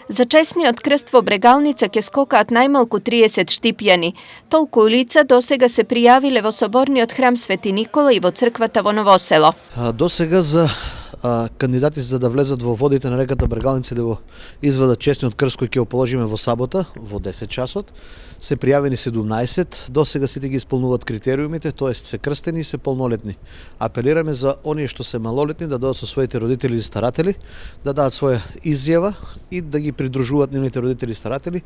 За честниот крст во Брегалница ќе скокаат најмалку 30 штипјани. Толку лица досега се пријавиле во соборниот храм Свети Никола и во црквата во Новосело. До сега за кандидати за да влезат во водите на реката Брегалница да го извадат честниот крст кој ќе го положиме во сабота во 10 часот, се пријавени 17, до сега сите ги исполнуваат критериумите, тоест се крстени и се полнолетни. Апелираме за оние што се малолетни да дојдат со своите родители или старатели, да дадат своја изјава и да ги придружуваат нивните родители и старатели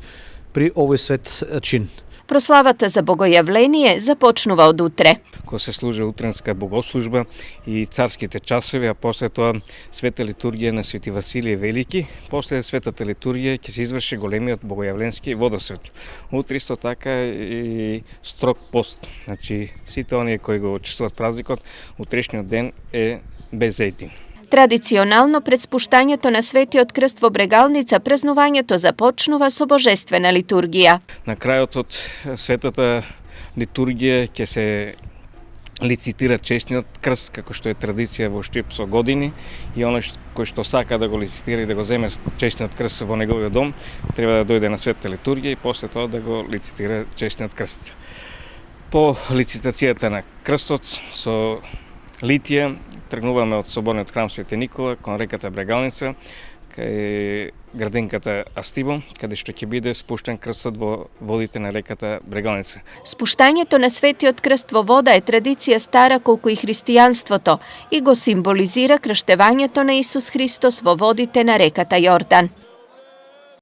при овој свет чин. Прославата за богојавление започнува од утре. Кога се служи утренска богослужба и царските часови, а после тоа света литургија на Свети Василije Велики, после светата литургија ќе се изврши големиот богојавленски водосвет. Утре исто така и строг пост. Значи сите оние кои го чествуват празникот, утрешниот ден е без ети. Традиционално пред спуштањето на Светиот крст во Брегалница празнувањето започнува со божествена литургија. На крајот од светата литургија ќе се лицитира честниот крст, како што е традиција во Штип со години, и оној кој што сака да го лицитира и да го земе честниот крст во неговиот дом, треба да дојде на светата литургија и после тоа да го лицитира честниот крст. По лицитацијата на крстот со литија тргнуваме од соборниот храм Свети Никола кон реката Брегалница, кај градинката Астибо, каде што ќе биде спуштен крстот во водите на реката Брегалница. Спуштањето на Светиот крст во вода е традиција стара колку и христијанството и го символизира крштевањето на Исус Христос во водите на реката Јордан.